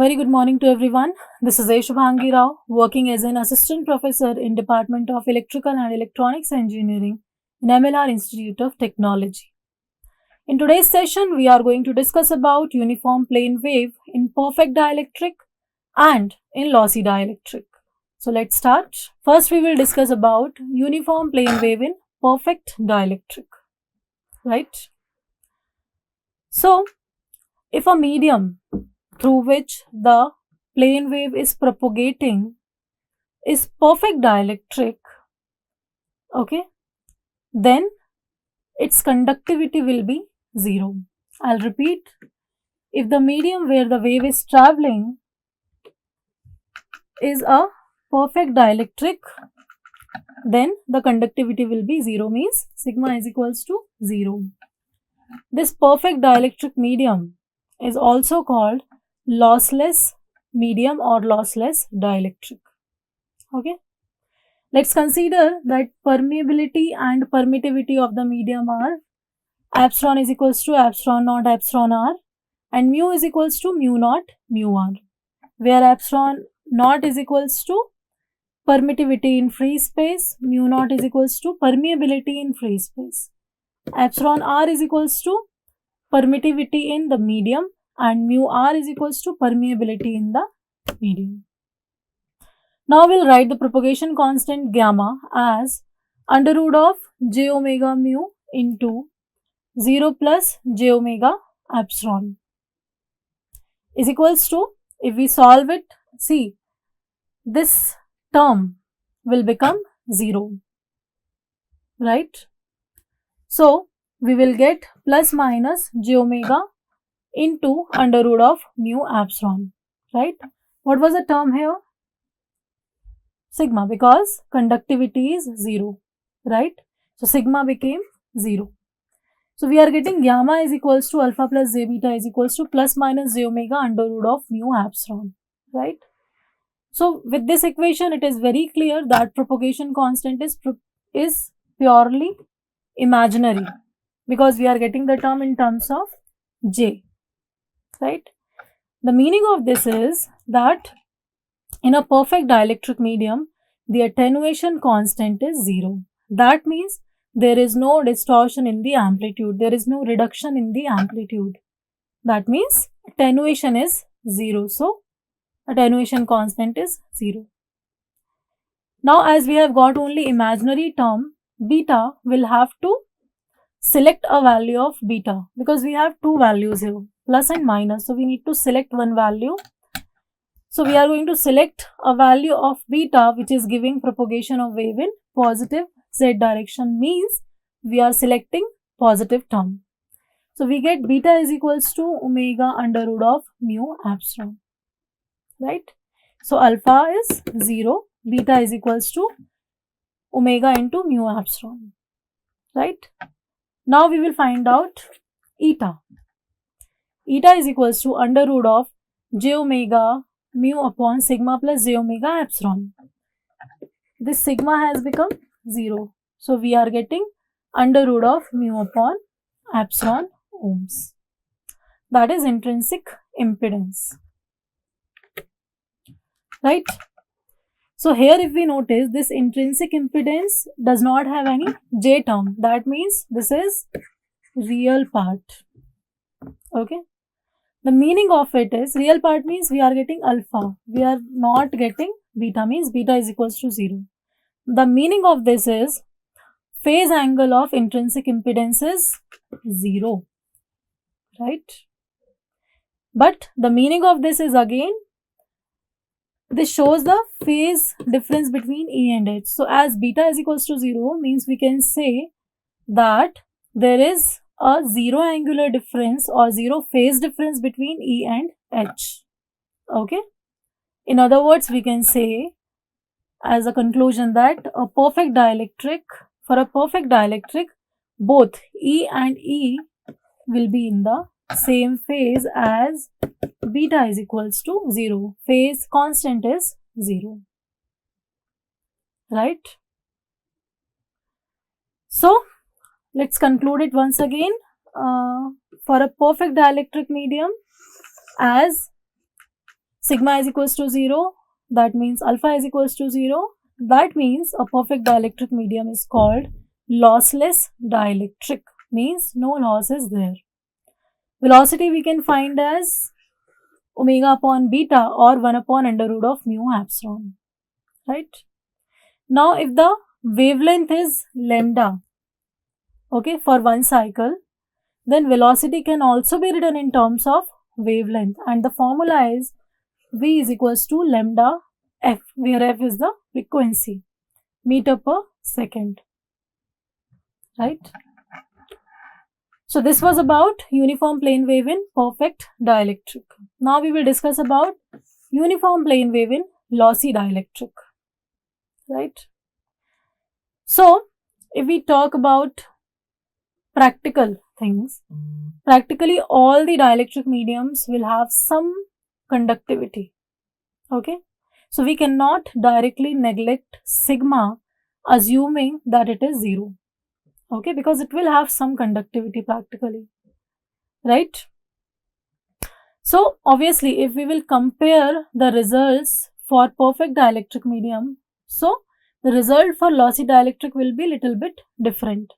very good morning to everyone. This is A. Shubhangi Rao, working as an assistant professor in Department of Electrical and Electronics Engineering in MLR Institute of Technology. In today's session, we are going to discuss about uniform plane wave in perfect dielectric and in lossy dielectric. So let's start. First, we will discuss about uniform plane wave in perfect dielectric, right? So, if a medium through which the plane wave is propagating is perfect dielectric, okay, then its conductivity will be 0. I'll repeat, if the medium where the wave is traveling is a perfect dielectric, then the conductivity will be 0, means sigma is equals to 0. This perfect dielectric medium is also called lossless medium or lossless dielectric. Okay. Let's consider that permeability and permittivity of the medium are epsilon is equals to epsilon naught epsilon r and mu is equals to mu naught mu r, where epsilon naught is equals to permittivity in free space, mu naught is equals to permeability in free space. Epsilon r is equals to permittivity in the medium and mu r is equals to permeability in the medium. Now we'll write the propagation constant gamma as under root of j omega mu into 0 plus j omega epsilon is equals to, if we solve it, see, this term will become 0, right? So we will get plus minus j omega into under root of mu epsilon, right? What was the term here? Sigma, because conductivity is 0, right? So sigma became 0. So we are getting gamma is equals to alpha plus j beta is equals to plus minus j omega under root of mu epsilon, right? So with this equation, it is very clear that propagation constant is purely imaginary, because we are getting the term in terms of j, right? The meaning of this is that in a perfect dielectric medium, the attenuation constant is 0. That means there is no distortion in the amplitude, there is no reduction in the amplitude. That means attenuation is 0. So attenuation constant is 0. Now as we have got only imaginary term, beta will have to select a value of beta, because we have two values here, plus and minus. So we need to select one value. So we are going to select a value of beta which is giving propagation of wave in positive z direction, means we are selecting positive term. So we get beta is equals to omega under root of mu epsilon, right? So alpha is 0, beta is equals to omega into mu epsilon, right? Now we will find out eta. Eta is equals to under root of j omega mu upon sigma plus j omega epsilon. This sigma has become 0. So we are getting under root of mu upon epsilon ohms. That is intrinsic impedance, right? So here if we notice, this intrinsic impedance does not have any j term. That means this is real part, okay? The meaning of it is, real part means we are getting alpha, we are not getting beta, means beta is equals to 0. The meaning of this is phase angle of intrinsic impedance is 0, right? But the meaning of this is, again, this shows the phase difference between E and H. So as beta is equals to 0, means we can say that there is a 0 angular difference or 0 phase difference between E and H, okay? In other words, we can say as a conclusion that a perfect dielectric, for a perfect dielectric, both E and E will be in the same phase as beta is equals to 0. Phase constant is 0, right? So let's conclude it once again. For a perfect dielectric medium, as sigma is equals to 0, that means alpha is equals to 0. That means a perfect dielectric medium is called lossless dielectric, means no loss is there. Velocity we can find as omega upon beta or 1 upon under root of mu epsilon, right? Now if the wavelength is lambda, okay, for one cycle, then velocity can also be written in terms of wavelength, and the formula is v is equals to lambda f, where f is the frequency, meter per second, right? So this was about uniform plane wave in perfect dielectric. Now we will discuss about uniform plane wave in lossy dielectric, right? So if we talk about practical things, practically all the dielectric mediums will have some conductivity, okay? So we cannot directly neglect sigma assuming that it is 0, okay, because it will have some conductivity practically, right? So obviously if we will compare the results for perfect dielectric medium, so the result for lossy dielectric will be little bit different.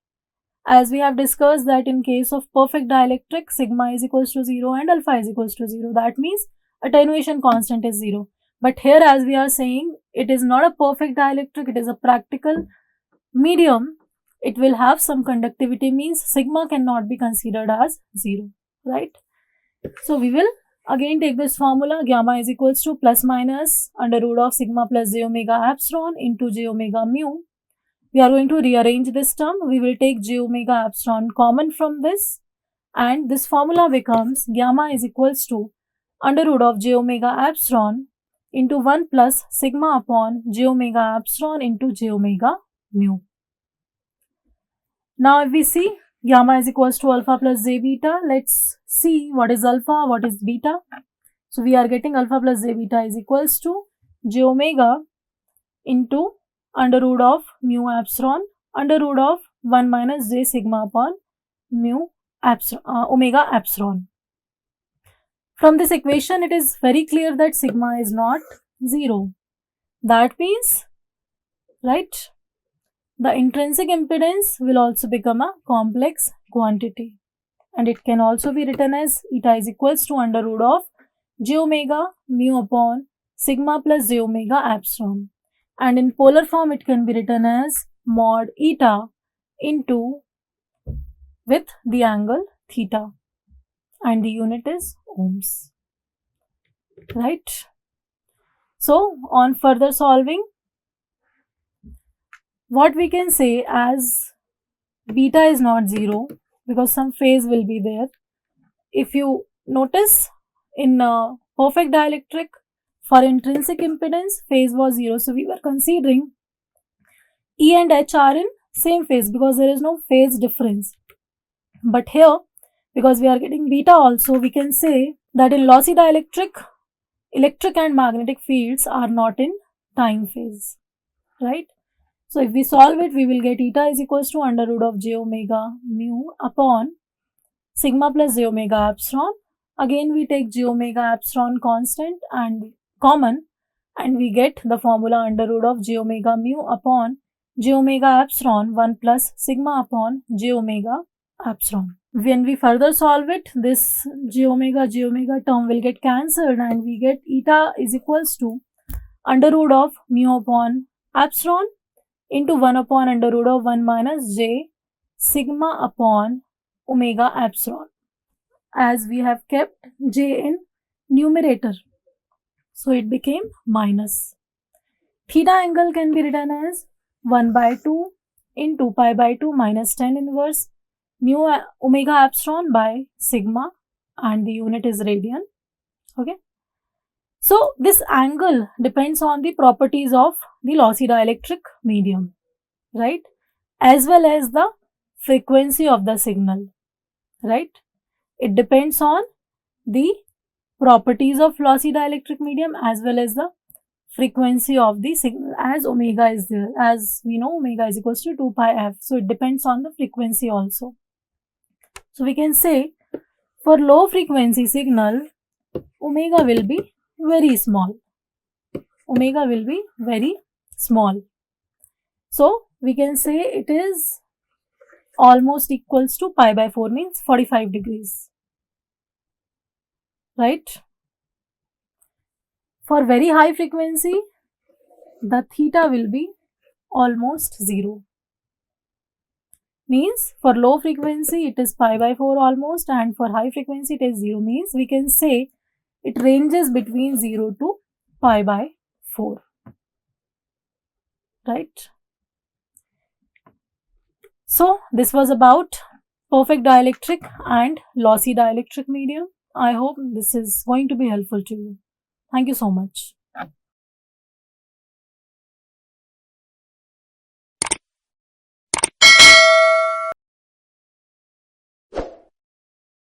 As we have discussed that in case of perfect dielectric, sigma is equals to 0 and alpha is equals to 0. That means attenuation constant is 0. But here, as we are saying, it is not a perfect dielectric, it is a practical medium. It will have some conductivity, means sigma cannot be considered as 0, right? So we will again take this formula, gamma is equals to plus minus under root of sigma plus j omega epsilon into j omega mu. We are going to rearrange this term. We will take j omega epsilon common from this, and this formula becomes gamma is equals to under root of j omega epsilon into 1 plus sigma upon j omega epsilon into j omega mu. Now if we see gamma is equals to alpha plus j beta, let's see what is alpha, what is beta. So we are getting alpha plus j beta is equals to j omega into under root of mu epsilon under root of 1 minus j sigma upon mu epsilon, omega epsilon. From this equation, it is very clear that sigma is not 0. That means, right, the intrinsic impedance will also become a complex quantity, and it can also be written as eta is equals to under root of j omega mu upon sigma plus j omega epsilon. And in polar form, it can be written as mod eta into with the angle theta, and the unit is ohms, right? So on further solving, what we can say as beta is not 0 because some phase will be there. If you notice in perfect dielectric, for intrinsic impedance, phase was 0. So we were considering E and H are in same phase because there is no phase difference. But here, because we are getting beta also, we can say that in lossy dielectric, electric and magnetic fields are not in time phase, right? So if we solve it, we will get eta is equals to under root of j omega mu upon sigma plus j omega epsilon. Again, we take j omega epsilon constant and common, and we get the formula under root of j omega mu upon j omega epsilon 1 plus sigma upon j omega epsilon. When we further solve it, this j omega term will get cancelled, and we get eta is equals to under root of mu upon epsilon into 1 upon under root of 1 minus j sigma upon omega epsilon, as we have kept j in numerator. So it became minus. Theta angle can be written as 1 by 2 into pi by 2 minus tan inverse mu omega epsilon by sigma, and the unit is radian, okay? So this angle depends on the properties of the lossy dielectric medium, right, as well as the frequency of the signal, right? It depends on the properties of lossy dielectric medium as well as the frequency of the signal, as omega is there. As we know, omega is equals to 2 pi f. So it depends on the frequency also. So we can say for low frequency signal, omega will be very small. Omega will be very small. So we can say it is almost equals to pi by 4 means 45 degrees. Right? For very high frequency, the theta will be almost 0. Means for low frequency it is pi by 4 almost, and for high frequency it is 0. Means we can say it ranges between 0 to pi by 4. Right? So this was about perfect dielectric and lossy dielectric medium. I hope this is going to be helpful to you. Thank you so much.